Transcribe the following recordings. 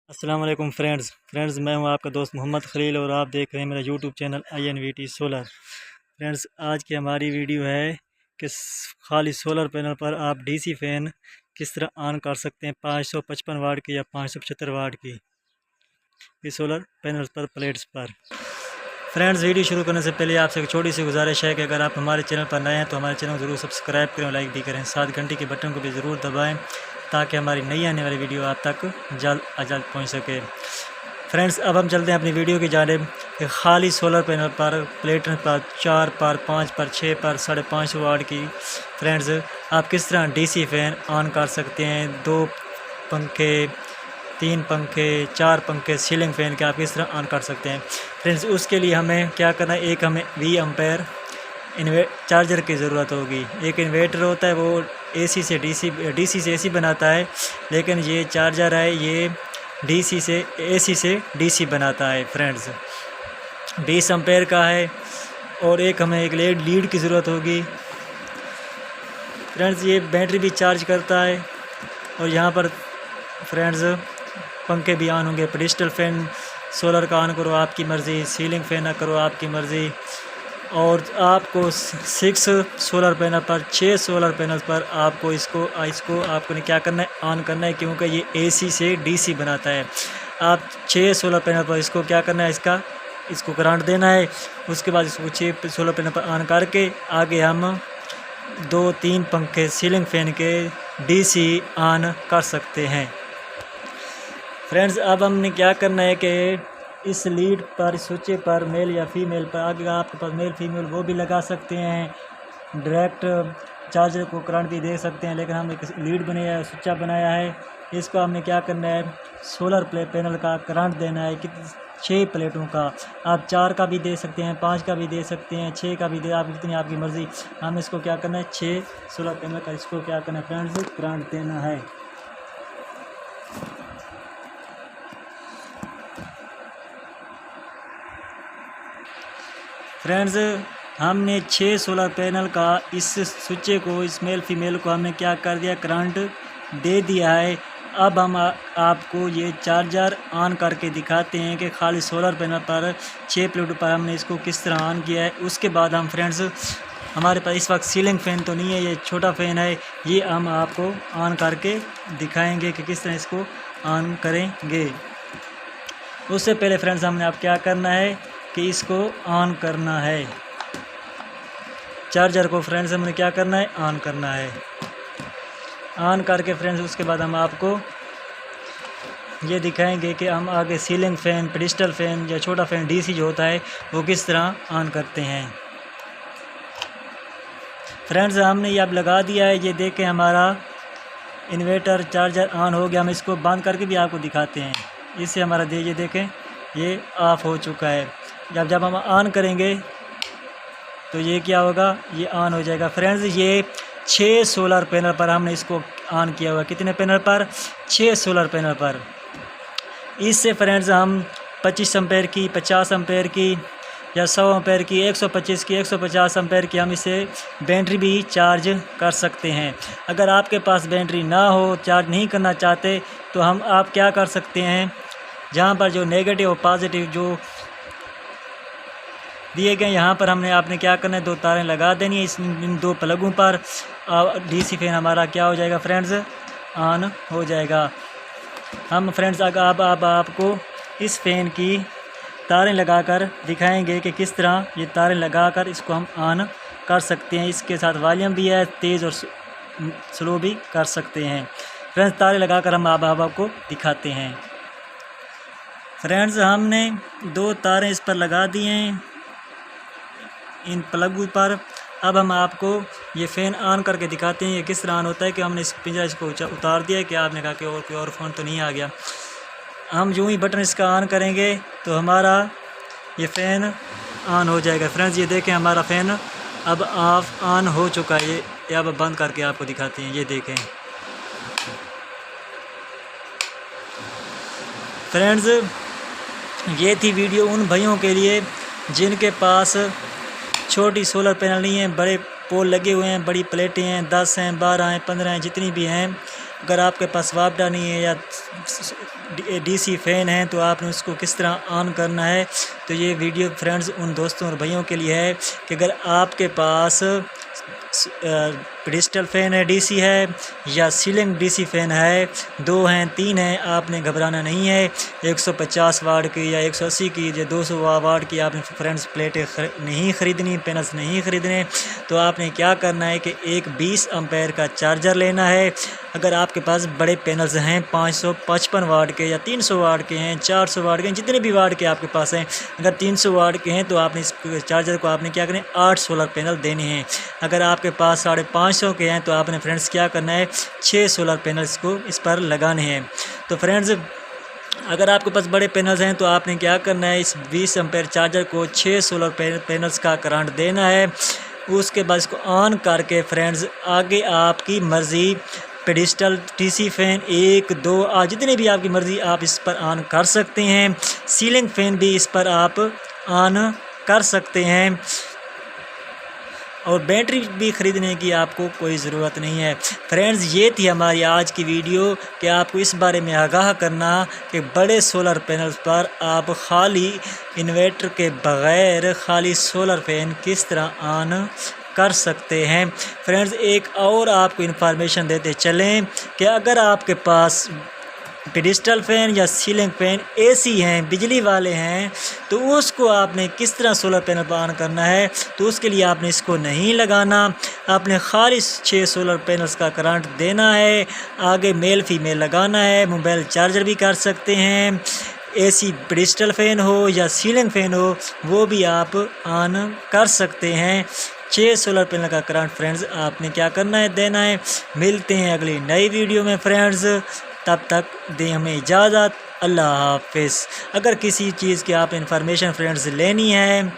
अस्सलाम वालेकुम फ्रेंड्स मैं हूं आपका दोस्त मोहम्मद खलील और आप देख रहे हैं मेरा YouTube channel INVT solar. Friends आज की हमारी वीडियो है कि खाली सोलर पैनल पर आप DC फ़ैन किस तरह ऑन कर सकते हैं 555 वाट की या 575 वाट की ये सोलर पैनल पर प्लेट्स पर। फ्रेंड्स वीडियो शुरू करने से पहले आपसे एक छोटी सी गुजारिश है कि अगर आप हमारे चैनल पर नए हैं तो हमारे चैनल को ज़रूर सब्सक्राइब करें और लाइक भी करें, साथ घंटी के बटन को भी ज़रूर दबाएं ताकि हमारी नई आने वाली वीडियो आप तक जल्द अज जल्द पहुँच सके। फ्रेंड्स अब हम चलते हैं अपनी वीडियो की जानिब कि खाली सोलर पैनल पर प्लेट पर 4 पर 5 पर 6 पर 550 वाट की फ्रेंड्स आप किस तरह DC फ़ैन ऑन कर सकते हैं। 2 पंखे, 3 पंखे, 4 पंखे, सीलिंग फ़ैन के आप किस तरह ऑन कर सकते हैं। फ्रेंड्स उसके लिए हमें क्या करना है, एक हमें 20 एम्पेयर चार्जर की ज़रूरत होगी। एक इन्वर्टर होता है वो AC से DC से AC बनाता है, लेकिन ये चार्जर है ये AC से DC बनाता है। फ्रेंड्स 20 एम्पेयर का है और एक हमें एक लीड की ज़रूरत होगी। फ्रेंड्स ये बैटरी भी चार्ज करता है और यहाँ पर फ्रेंड्स पंखे भी ऑन होंगे। पेडिस्टल फ़ैन सोलर का ऑन करो आपकी मर्ज़ी, सीलिंग फ़ैन करो आपकी मर्ज़ी। और आपको 6 सोलर पैनल पर 6 सोलर पैनल पर आपको इसको आपको क्या करना है, ऑन करना है, क्योंकि ये AC से DC बनाता है। आप 6 सोलर पैनल पर इसको क्या करना है, इसको करंट देना है। उसके बाद इसको 6 सोलर पैनल पर ऑन करके आगे हम 2-3 पंखे सीलिंग फ़ैन के DC ऑन कर सकते हैं। फ्रेंड्स अब हमने क्या करना है कि इस लीड पर स्विच पर मेल या फीमेल पर, आगे आपके पास मेल फीमेल वो भी लगा सकते हैं, डायरेक्ट चार्जर को करंट भी दे सकते हैं, लेकिन हम एक लीड बनाया है, स्विच बनाया है। इसको हमने क्या करना है, सोलर पैनल का करंट देना है 6 प्लेटों का। आप 4 का भी दे सकते हैं, 5 का भी दे सकते हैं, 6 का भी दे, आप जितनी आपकी मर्ज़ी। हम इसको क्या करना है, 6 सोलर पैनल का इसको क्या करना है फ्रेंड्स, करंट देना है। फ्रेंड्स हमने 6 सोलर पैनल का इस स्विच को, इस मेल फीमेल को हमने क्या कर दिया, करंट दे दिया है। अब हम आपको ये चार्जर ऑन करके दिखाते हैं कि खाली सोलर पैनल पर 6 प्लेट पर हमने इसको किस तरह ऑन किया है। उसके बाद हम फ्रेंड्स हमारे पास इस वक्त सीलिंग फ़ैन तो नहीं है, ये छोटा फ़ैन है, ये हम आपको ऑन करके दिखाएंगे कि किस तरह इसको ऑन करेंगे। उससे पहले फ्रेंड्स हमने आप क्या करना है कि इसको ऑन करना है, चार्जर को फ्रेंड्स हमने क्या करना है, ऑन करना है। ऑन करके फ्रेंड्स उसके बाद हम आपको ये दिखाएंगे कि हम आगे सीलिंग फ़ैन, पेडिस्टल फ़ैन या छोटा फ़ैन DC जो होता है वो किस तरह ऑन करते हैं। फ्रेंड्स हमने ये अब लगा दिया है, ये देखें हमारा इन्वर्टर चार्जर ऑन हो गया। हम इसको बंद करके भी आपको दिखाते हैं, इससे हमारा ये देखें ये ऑफ़ हो चुका है। जब हम ऑन करेंगे तो ये क्या होगा, ये ऑन हो जाएगा। फ्रेंड्स ये 6 सोलर पैनल पर हमने इसको ऑन किया हुआ। कितने पैनल पर, 6 सोलर पैनल पर। इससे फ्रेंड्स हम 25 एम्पेयर की, 50 एम्पेयर की या 100 एम्पेयर की, 125 की, 150 एम्पेयर की हम इसे बैटरी भी चार्ज कर सकते हैं। अगर आपके पास बैटरी ना हो, चार्ज नहीं करना चाहते, तो आप क्या कर सकते हैं, जहाँ पर जो नेगेटिव और पॉजिटिव जो दिए गए यहाँ पर आपने क्या करना है, 2 तारें लगा देनी है इन 2 प्लगों पर। DC फ़ैन हमारा क्या हो जाएगा फ्रेंड्स, ऑन हो जाएगा। हम फ्रेंड्स अब आपको इस फ़ैन की तारें लगाकर दिखाएंगे कि किस तरह ये तारें लगाकर इसको हम ऑन कर सकते हैं। इसके साथ वॉल्यूम भी है, तेज़ और स्लो भी कर सकते हैं। फ्रेंड्स तारें लगाकर हम आपको दिखाते हैं। फ्रेंड्स हमने 2 तारें इस पर लगा दी हैं इन प्लग पर। अब हम आपको ये फ़ैन ऑन करके दिखाते हैं ये किस तरह ऑन होता है। कि हमने इस पिंजरा इसको उतार दिया है कि आपने कहा कि और कोई और फ़ोन तो नहीं आ गया। हम जो ही बटन इसका ऑन करेंगे तो हमारा ये फ़ैन ऑन हो जाएगा। फ्रेंड्स ये देखें हमारा फ़ैन अब ऑन हो चुका है। ये अब बंद करके आपको दिखाते हैं, ये देखें। फ्रेंड्स ये थी वीडियो उन भाइयों के लिए जिनके पास छोटी सोलर पैनल नहीं है, बड़े पोल लगे हुए हैं, बड़ी प्लेटें हैं, 10 हैं, 12 हैं, 15 हैं, जितनी भी हैं। अगर आपके पास वापडा नहीं है या डीसी फ़ैन है तो आपने उसको किस तरह ऑन करना है। तो ये वीडियो फ्रेंड्स उन दोस्तों और भाइयों के लिए है कि अगर आपके पास पेडिस्टल फ़ैन है डीसी है या सीलिंग डीसी फ़ैन है, 2 हैं 3 हैं, आपने घबराना नहीं है। 150 वाट की या 180 की या 200 वाट की आपने फ्रेंड्स प्लेटें नहीं ख़रीदनी, पैनल्स नहीं ख़रीदने। तो आपने क्या करना है कि एक 20 एम्पेयर का चार्जर लेना है। अगर आपके पास बड़े पैनल्स हैं 555 वाट के या 300 वाट के हैं, 400 वाट के हैं, जितने भी वाट के आपके पास हैं, अगर 300 वाट के हैं तो आपने इस चार्जर को आपने क्या करें 8 सोलर पैनल देने हैं। अगर आपके पास 550 के हैं तो आपने फ्रेंड्स क्या करना है 6 सोलर पैनल्स को इस पर लगाने हैं। तो फ्रेंड्स अगर आपके पास बड़े पैनल्स हैं तो आपने क्या करना है इस 20 एम्पेयर चार्जर को 6 सोलर पैनल्स का करंट देना है। उसके बाद इसको ऑन करके फ्रेंड्स आगे आपकी मर्ज़ी पेडिस्टल डीसी फ़ैन 1 2 जितने भी आपकी मर्ज़ी आप इस पर ऑन कर सकते हैं। सीलिंग फ़ैन भी इस पर आप ऑन कर सकते हैं और बैटरी भी ख़रीदने की आपको कोई ज़रूरत नहीं है। फ्रेंड्स ये थी हमारी आज की वीडियो कि आपको इस बारे में आगाह करना कि बड़े सोलर पैनल्स पर आप खाली इन्वर्टर के बग़ैर खाली सोलर फ़ैन किस तरह ऑन कर सकते हैं। फ्रेंड्स एक और आपको इन्फॉर्मेशन देते चलें कि अगर आपके पास पेडिस्टल फ़ैन या सीलिंग फ़ैन एसी हैं, बिजली वाले हैं, तो उसको आपने किस तरह सोलर पैनल पर ऑन करना है। तो उसके लिए आपने इसको नहीं लगाना, आपने खाली 6 सोलर पैनल्स का करंट देना है। आगे मेल फीमेल लगाना है, मोबाइल चार्जर भी कर सकते हैं। एसी पेडिस्टल फ़ैन हो या सीलिंग फ़ैन हो वो भी आप ऑन कर सकते हैं। 6 सोलर पैनल का करंट फ्रेंड्स आपने क्या करना है देना है। मिलते हैं अगली नई वीडियो में फ्रेंड्स, तब तक दें हमें इजाज़त। अल्लाह हाफ़िज़। अगर किसी चीज़ की आप इंफॉर्मेशन फ्रेंड्स लेनी है,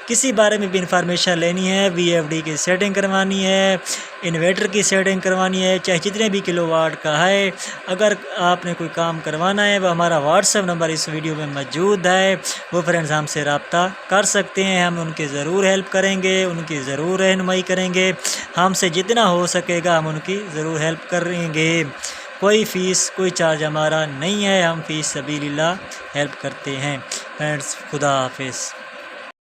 किसी बारे में भी इंफॉर्मेशन लेनी है, VFD की सेटिंग करवानी है, इन्वर्टर की सेटिंग करवानी है, चाहे जितने भी किलोवाट का है, अगर आपने कोई काम करवाना है वो हमारा व्हाट्सएप नंबर इस वीडियो में मौजूद है। वो फ्रेंड्स हमसे रब्ता कर सकते हैं, हम उनकी ज़रूर हेल्प करेंगे, उनकी ज़रूर रहनुमाई करेंगे। हमसे जितना हो सकेगा हम उनकी ज़रूर हेल्प करेंगे। कोई फ़ीस कोई चार्ज हमारा नहीं है, हम फ़ीस सबीलिल्लाह हेल्प करते हैं। फ्रेंड्स खुदा हाफ़िज़।